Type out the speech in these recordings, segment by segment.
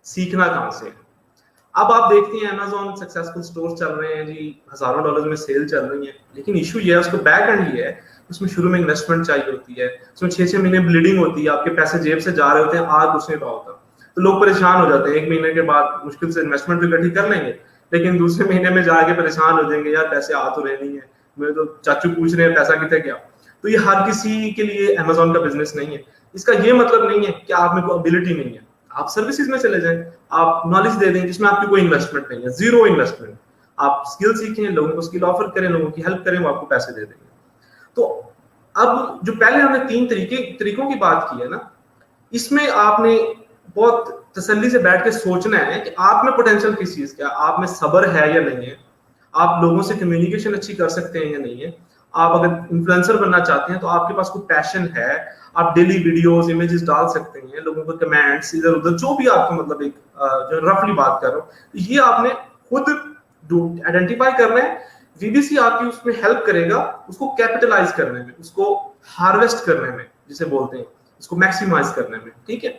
सीखना कहाँ से है। अब आप देखते हैं Amazon सक्सेसफुल स्टोर चल रहे हैं जी, हजारों डॉलर्स में सेल चल रही है, लेकिन इशू ये है, उसको बैक एंड ये है, उसमें शुरू में इन्वेस्टमेंट चाहिए होती है, उसमें 6-6 महीने ब्लीडिंग होती है, आपके पैसे जेब से जा रहे होते हैं, आ कुछ नहीं रहा होता, तो लोग परेशान हो जाते हैं। 1 महीने के बाद मुश्किल से इन्वेस्टमेंट भी इकट्ठी कर लेंगे, लेकिन दूसरे महीने में जाके परेशान हो जाएंगे, यार पैसे आ तो रहे नहीं है, मेरे तो चाचू पूछ रहे हैं पैसा कितने गया। तो ये हर किसी के लिए Amazon का बिजनेस नहीं है। इसका ये मतलब नहीं है कि आप में कोई एबिलिटी नहीं है, आप सर्विसेज में चले जाएं, आप नॉलेज दे दें जिसमें आपकी कोई इन्वेस्टमेंट नहीं है, जीरो इन्वेस्टमेंट। आप स्किल सीखें, लोगों को स्किल ऑफर करें, लोगों की हेल्प करें, वो आपको पैसे दे देंगे। तो अब जो पहले हमने 3 तरीकों की बात की है ना, इसमें आपने बहुत तसल्ली से बैठ के सोचना है कि आप में पोटेंशियल किस चीज का, आप में सब्र है या नहीं है, आप लोगों से कम्युनिकेशन अच्छी कर सकते हैं या नहीं है, आप अगर इन्फ्लुएंसर बनना चाहते हैं तो आपके पास कोई पैशन है, आप डेली वीडियोस इमेजेस डाल सकते हैं, लोगों को कमेंट्स इधर उधर जो भी आपको मतलब एक जो रफली बात कर रहा हूँ, ये आपने खुद आइडेंटिफाई करना है। वीबीसी आपकी उसमें हेल्प करेगा उसको कैपिटलाइज करने में, उसको हार्वेस्ट करने में, जिसे बोलते हैं, इसको मैक्सिमाइज करने में, ठीक है।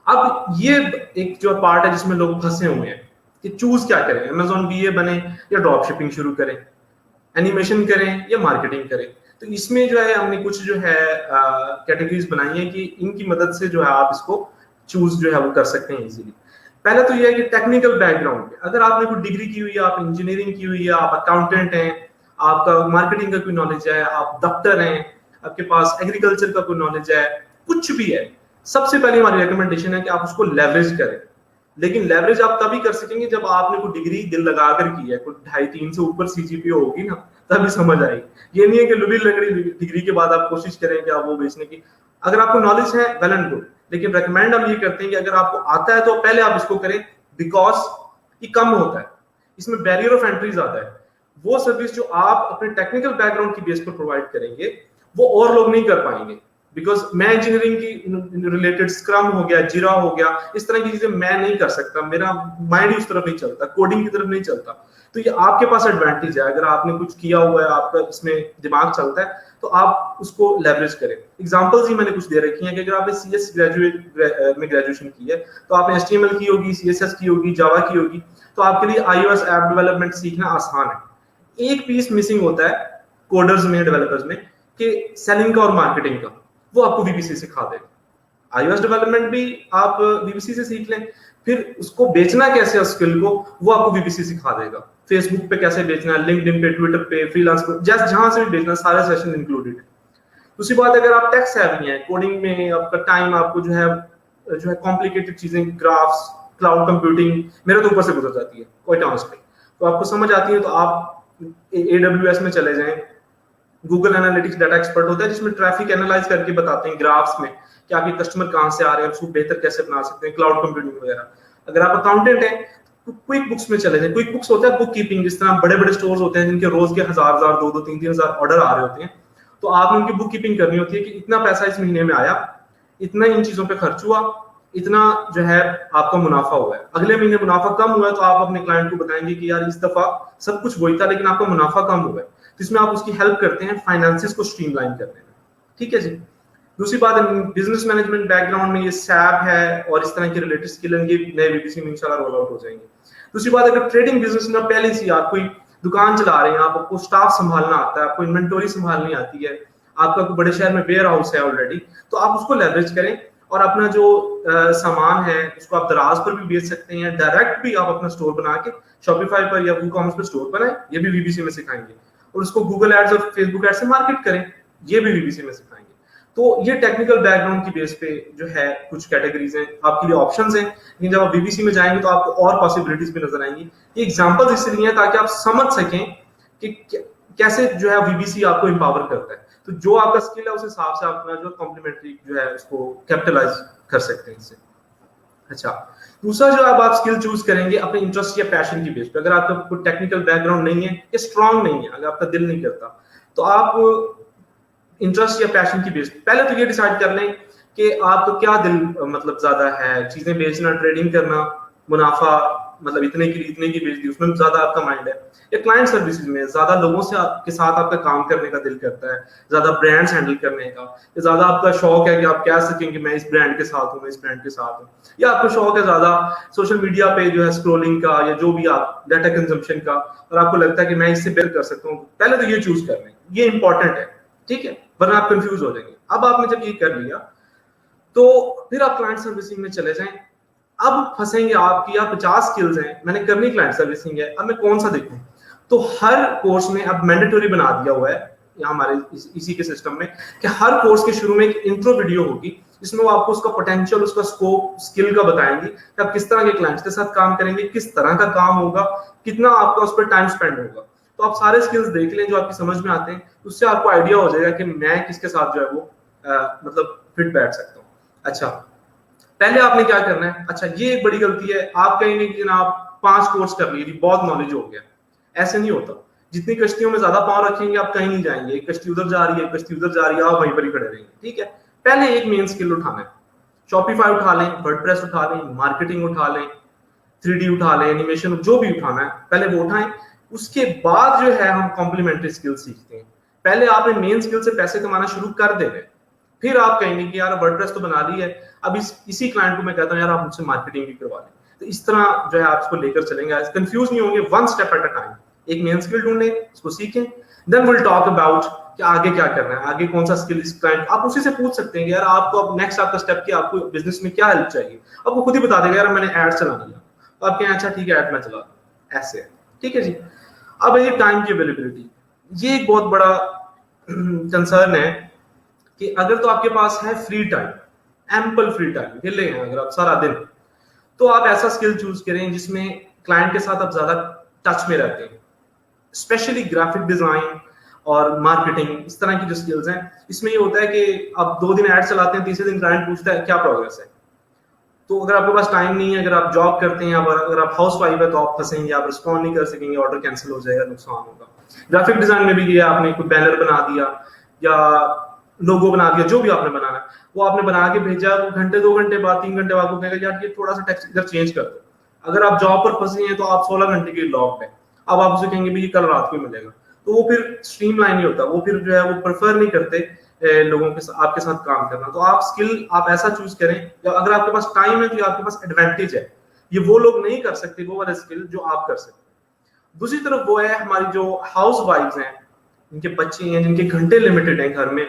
अब ये एक जो पार्ट है जिसमें लोग फंसे हुए हैं कि चूज क्या करें, Amazon बीए बने या ड्रॉप शिपिंग शुरू करें, एनिमेशन करें या मार्केटिंग करें। तो इसमें जो है हमने कुछ जो है कैटेगरीज बनाई है कि इनकी मदद से जो है आप इसको चूज जो है वो कर सकते हैं इजीली। पहले तो ये है कि टेक्निकल बैकग्राउंड, अगर आपने कोई डिग्री की हुई है, आप इंजीनियरिंग की हुई है, आप अकाउंटेंट हैं, आपका मार्केटिंग का कोई नॉलेज है, आप डॉक्टर हैं, आपके पास एग्रीकल्चर का कोई नॉलेज है, कुछ भी है, सबसे पहले हमारी रिकमेंडेशन है कि आप उसको लेवरेज करें। लेकिन लेवरेज आप तभी कर सकेंगे जब आपने कोई डिग्री दिल लगाकर की है, कोई 2.5-3 से ऊपर सीजीपीए होगी ना, तभी समझ आएगी। ये नहीं है कि लुली लंगड़ी डिग्री के बाद आप कोशिश करें कि आप वो बेचने की। अगर आपको नॉलेज है वेल एंड गुड, लेकिन रेकमेंड हम ये करते हैं कि अगर आपको आता है तो पहले आप इसको करें, बिकॉज ये कम होता है, इसमें बैरियर ऑफ एंट्री ज्यादा है। वो सर्विस जो आप अपने टेक्निकल बैकग्राउंड की बेस पर प्रोवाइड करेंगे वो और लोग नहीं कर पाएंगे, बिकॉज मैं इंजीनियरिंग की रिलेटेड स्क्रम हो गया, जीरा हो गया, इस तरह की चीजें मैं नहीं कर सकता, मेरा माइंड ही उस तरफ नहीं चलता, कोडिंग की तरफ नहीं चलता। तो ये आपके पास एडवांटेज है, अगर आपने कुछ किया हुआ है, आपका इसमें दिमाग चलता है, तो आप उसको लेवरेज करें। एग्जांपल्स ही मैंने कुछ दे रखी हैं कि अगर आपने सीएस में ग्रेजुएशन की है तो आपने एचटीएमएल की होगी, सीएसएस की होगी, जावा की होगी, तो आपके लिए आईओएस ऐप डेवलपमेंट सीखना आसान है। एक पीस मिसिंग होता है कोडर्स में, डेवलपर्स में, कि सेलिंग का और मार्केटिंग का, वो आपको वीबीसी सिखा देगा। iOS डेवलपमेंट भी आप वीबीसी से सीख लें, फिर उसको बेचना कैसे है स्किल को, वो आपको वीबीसी सिखा देगा। फेसबुक पे कैसे बेचना है, लिंक्डइन पे, ट्विटर पे, फ्रीलांस पे, जहां से भी बेचना, सारे सेशन इंक्लूडेड है। दूसरी बात, अगर आप टेक सेवी हैं, कोडिंग में आपका टाइम, आपको जो है कॉम्प्लिकेटेड चीजें, ग्राफ्स, क्लाउड कंप्यूटिंग मेरे तो ऊपर से गुजर जाती है कोई टाउन्स पे, तो आपको समझ आती है, तो आप AWS में चले जाएं। गूगल एनालिटिक्स डाटा एक्सपर्ट होता है जिसमें ट्रैफिक एनालाइज करके बताते हैं ग्राफ्स में कि आपके कस्टमर कहां से आ रहे हैं, उसको बेहतर कैसे बना सकते हैं, क्लाउड कंप्यूटिंग वगैरह। अगर आप अकाउंटेंट हैं तो क्विक बुक्स में चले जाएं। क्विक बुक्स होता है बुक कीपिंग, जिस तरह बड़े बड़े स्टोर्स होते हैं जिनके रोज के 1000 2-2 3-3 हजार ऑर्डर आ रहे होते हैं, तो आपने उनकी बुक कीपिंग करनी होती है कि इतना पैसा इस महीने में आया, इतना इन चीजों पे खर्च हुआ, इतना जो है आपका मुनाफा हुआ है, अगले महीने मुनाफा कम हुआ है तो आप अपने क्लाइंट को बताएंगे कि यार इस दफा सब कुछ वही था लेकिन आपका मुनाफा कम हुआ है, तो इसमें आप उसकी हेल्प करते हैं फाइनेंसेस को स्ट्रीमलाइन करने में। ठीक है जी। दूसरी बात, बिजनेस मैनेजमेंट बैकग्राउंड में ये सैप है और इस तरह के रिलेटेड स्किल ये नए वीबीसी में इंशाल्लाह रोल आउट हो जाएंगे। दूसरी बात, अगर ट्रेडिंग बिजनेस में पहले से आप कोई दुकान चला रहे हैं, आपको स्टाफ संभालना आता है, आपको इन्वेंटरी संभालनी आती है, आपका कोई बड़े शहर में वेयर हाउस है ऑलरेडी, तो आप उसको लेवरेज करें और अपना जो सामान है उसको आप दराज पर भी बेच सकते हैं, डायरेक्ट भी आप अपना स्टोर बना के शॉपिफाई पर या ई-कॉमर्स पर स्टोर बनाएं, ये भी वीबीसी में सिखाएंगे। और उसको गूगल एड्स और फेसबुक एड्स से मार्केट करें, ये भी वीबीसी में सिखाएंगे। तो ये टेक्निकल बैकग्राउंड की बेस पे जो है कुछ कैटेगरीज हैं, आपके लिए ऑप्शंस हैं, लेकिन जब आप वीबीसी में जाएंगे तो आपको और पॉसिबिलिटीज भी नजर आएंगी। ये एग्जांपल्स इसलिए हैं ताकि आप समझ सकें कि कैसे जो है वीबीसी आपको एम्पावर करता है। तो जो आपका स्किल है उस हिसाब से अपना जो कॉम्प्लीमेंट्री जो है उसको कैपिटलाइज कर सकते हैं इससे। अच्छा, दूसरा जो आप स्किल चूज करेंगे अपने इंटरेस्ट या पैशन की बेस पे, अगर आपका कोई टेक्निकल बैकग्राउंड नहीं है या स्ट्रांग नहीं है, अगर आपका दिल नहीं करता, तो आप इंटरेस्ट या पैशन की बेस पे पहले तो ये डिसाइड कर लें कि आपको क्या दिल मतलब ज्यादा है, चीजें बेचना, ट्रेडिंग करना, मुनाफा मतलब इतने की बेच दी, उसमें ज्यादा आपका माइंड है। या क्लाइंट सर्विसेज में ज्यादा लोगों से आपके साथ आपका काम करने का दिल करता है, ज्यादा ब्रांड्स हैंडल करने का, या ज्यादा आपका शौक है कि आप कह सकें कि मैं इस ब्रांड के साथ हूँ, मैं इस ब्रांड के साथ हूँ, या आपका शौक है ज्यादा सोशल मीडिया पे जो है स्क्रोलिंग का, या जो भी आप डाटा कंजम्पशन का, और आपको लगता है कि मैं इससे बेहतर कर सकता हूँ, पहले तो ये चूज कर लें, ये इंपॉर्टेंट है, ठीक है, वरना आप कंफ्यूज हो जाएंगे। अब आपने जब ये कर लिया तो फिर आप क्लाइंट सर्विसिंग में चले जाएं। अब फंसेंगे आपकी, आप 50 स्किल्स हैं, मैंने करनी क्लाइंट सर्विसिंग है, अब मैं कौन सा देखूं? तो हर कोर्स में अब मैंडेटरी बना दिया हुआ है यहाँ हमारे इसी के सिस्टम में कि हर कोर्स के शुरू में एक इंट्रो वीडियो होगी जिसमें वो आपको उसका पोटेंशियल, उसका स्कोप, स्किल का बताएंगे कि आप किस तरह के क्लाइंट्स के साथ काम करेंगे, किस तरह का काम होगा, कितना आपका उस पर टाइम स्पेंड होगा। तो आप सारे स्किल्स देख लें जो आपकी समझ में आते हैं, उससे आपको आइडिया हो जाएगा कि मैं किसके साथ जो है वो मतलब फिट बैठ सकता हूँ। अच्छा, पहले आपने क्या करना है? अच्छा, ये एक बड़ी गलती है, आप कहेंगे कि जनाब 5 कोर्स कर लिए, बहुत नॉलेज हो गया। ऐसे नहीं होता। जितनी कश्तियों में ज्यादा पाँव रखेंगे आप कहीं नहीं जाएंगे, एक कश्ती उधर जा रही है, कश्ती उधर जा रही है, आप वहीं पर ही खड़े रहेंगे, ठीक है। पहले एक मेन स्किल उठाना है, शॉपिफाई उठा लें, वर्डप्रेस उठा लें, मार्केटिंग उठा लें, 3D उठा लें, एनिमेशन, जो भी उठाना है पहले वो उठाएं। उसके बाद जो है हम कॉम्प्लीमेंट्री स्किल सीखते हैं। पहले आपने मेन स्किल से पैसे कमाना शुरू कर देना है, फिर आप कहेंगे कि यार वर्डप्रेस तो बना ली है, अब इसी क्लाइंट को मैं कहता हूँ यार आप मुझसे मार्केटिंग भी करवा लें। तो इस तरह जो है आप इसको लेकर चलेंगे, कंफ्यूज नहीं होंगे, one step at a time. एक मेन स्किल ढूंढें, उसको सीखें, देन विल टॉक अबाउट कि आगे क्या करना है, आगे कौन सा स्किल इस क्लाइंट, आप उसी से पूछ सकते हैं कि यार आपको अब नेक्स्ट आपका स्टेप क्या, आपको बिजनेस में क्या हेल्प चाहिए, आपको खुद ही बता देगा यार मैंने एड चलानी है, तो आप कहें अच्छा ठीक है एड मैं चला, ऐसे है, ठीक है जी। अब ये टाइम की अवेलेबिलिटी, ये एक बहुत बड़ा कंसर्न है कि अगर तो आपके पास है free time, ample free time मिले हैं अगर आप सारा दिन, तो आप ऐसा स्किल चूज करें जिसमें क्लाइंट के साथ आप ज्यादा टच में रहते हैं, स्पेशली ग्राफिक डिजाइन और मार्केटिंग, इस तरह की जो स्किल्स हैं। इसमें ये होता है कि आप 2 दिन ऐड चलाते हैं, तीसरे दिन क्लाइंट पूछता है क्या प्रोग्रेस है। तो अगर आपके पास टाइम नहीं है, अगर आप जॉब करते हैं, अगर आप हाउस वाइफ है, तो आप फंसेंगे, आप रिस्पॉन्ड नहीं कर सकेंगे, ऑर्डर कैंसिल हो जाएगा, नुकसान होगा। ग्राफिक डिजाइन में भी ये आपने कोई बैनर बना दिया या लोगो बना दिया, जो भी आपने बनाना है वो आपने बना के भेजा, घंटे 2 घंटे बाद 3 घंटे बाद वो कहेगा यार ये थोड़ा सा टेक्स्ट इधर चेंज कर दो। अगर आप जॉब पर फंसे हैं तो आप 16 घंटे के लॉक है, अब आप उसे कहेंगे भाई कल रात को मिलेगा, तो वो फिर स्ट्रीमलाइन नहीं होता, वो फिर जो है वो प्रेफर नहीं करते लोगों के साथ आपके साथ काम करना। तो आप स्किल आप ऐसा चूज करें, या अगर आपके पास टाइम है तो आपके पास एडवांटेज है, ये वो लोग नहीं कर सकते वो वाले स्किल जो आप कर सकते। दूसरी तरफ वो है हमारी जो हाउस वाइफ्स हैं, जिनके बच्चे हैं, जिनके घंटे लिमिटेड हैं घर में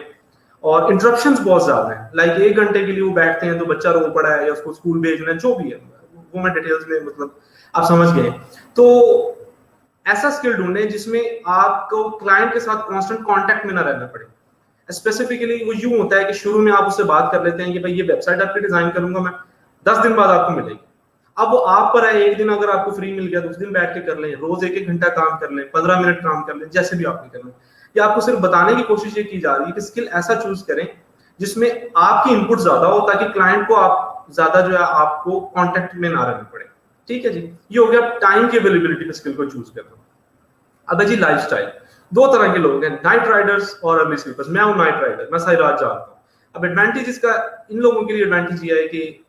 और इंटरप्शंस बहुत ज्यादा हैं, लाइक 1 घंटे के लिए वो बैठते हैं तो बच्चा रो पड़ा है या उसको स्कूल भेजना है, जो भी है वो मैं डिटेल्स में मतलब आप समझ गए। तो ऐसा स्किल ढूंढें जिसमें आपको क्लाइंट के साथ कांस्टेंट कांटेक्ट में ना रहना पड़े। स्पेसिफिकली वो यूं होता है कि शुरू में आप उससे बात कर लेते हैं कि भाई ये वेबसाइट आपकी डिजाइन करूंगा मैं, 10 दिन बाद आपको मिलेगी। अब वो आप पर है, एक दिन अगर आपको फ्री मिल गया तो उस दिन बैठ के कर लें, रोज 1-1 घंटा काम कर लें, 15 मिनट काम कर लें, जैसे भी आपने करना है। या आपको सिर्फ बताने की कोशिश ये की जा रही है कि स्किल ऐसा चूज करें जिसमें आपकी इनपुट ज्यादा हो, ताकि क्लाइंट को आप ज्यादा जो है आपको कांटेक्ट में ना रहना पड़े, ठीक है जी। ये हो गया टाइम की अवेलेबिलिटी पे स्किल को चूज करना। अब है जी लाइफस्टाइल, 2 तरह के लोग हैं, नाइट राइडर्स और अर्ली स्लीपर्स। मैं हूं नाइट राइडर, मैं सारी रात जागता हूं। अब एडवांटेज इसका इन लोगों के लिए एडवांटेज ये है कि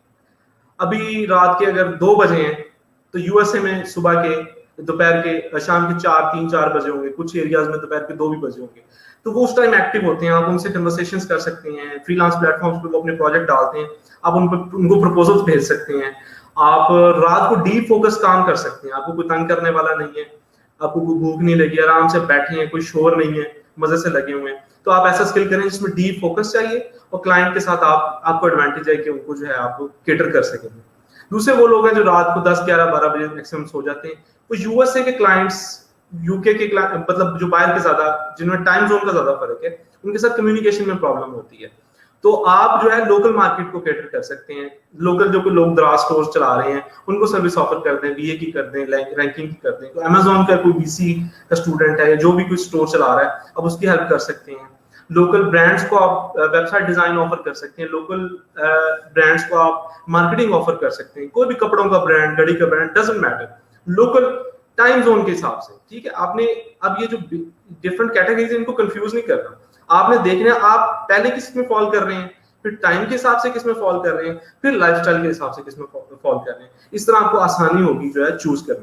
अभी रात के अगर 2 बजे हैं तो यूएसए में सुबह के, दोपहर के, शाम के 4-3-4 बजे होंगे, कुछ एरियाज में दोपहर के 2 भी बजे होंगे, तो वो उस टाइम एक्टिव होते हैं, आप उनसे कन्वर्सेशंस कर सकते हैं, फ्रीलांस प्लेटफॉर्म्स पे वो अपने प्रोजेक्ट डालते हैं, आप उनको प्रपोजल्स भेज सकते हैं, आप रात को डीप फोकस काम कर सकते हैं, आपको कोई तंग करने वाला नहीं है, आपको कोई भूख नहीं लगी, आराम से बैठे हैं, कोई शोर नहीं है, मजे से लगे हुए हैं। तो आप ऐसा स्किल करें जिसमें डीप फोकस चाहिए और क्लाइंट के साथ आपको एडवांटेज है कि उनको जो है आप केटर कर सकेंगे। दूसरे वो लोग हैं जो रात को 10-11-12 बजे मैक्सिमम सो जाते हैं, तो यूएसए के क्लाइंट्स, यूके के मतलब जो बाहर के ज्यादा, जिनमें टाइम जोन का ज्यादा फर्क है, उनके साथ कम्युनिकेशन में प्रॉब्लम होती है। तो आप जो है लोकल मार्केट को कैटर कर सकते हैं, लोकल जो कोई लोग दराज स्टोर चला रहे हैं उनको सर्विस ऑफर कर दें, बीए की कर दें, रैंकिंग की कर दें। तो अमेजोन का कोई बीसी का स्टूडेंट है, जो भी कोई स्टोर चला रहा है, अब उसकी हेल्प कर सकते हैं। लोकल ब्रांड्स को आप वेबसाइट डिजाइन ऑफर कर सकते हैं, लोकल ब्रांड्स को आप मार्केटिंग ऑफर कर सकते हैं, कोई भी कपड़ों का ब्रांड, घड़ी का brand, doesn't matter, local time zone के हिसाब से, ठीक है। आपने अब ये जो डिफरेंट कैटेगरीज है इनको कंफ्यूज नहीं करना, आपने देखना है आप पहले किस में फॉल कर रहे हैं, फिर टाइम के हिसाब से किसमें फॉल कर रहे हैं, फिर लाइफस्टाइल के हिसाब से किसमें फॉल कर रहे हैं। इस तरह आपको आसानी होगी जो है चूज करने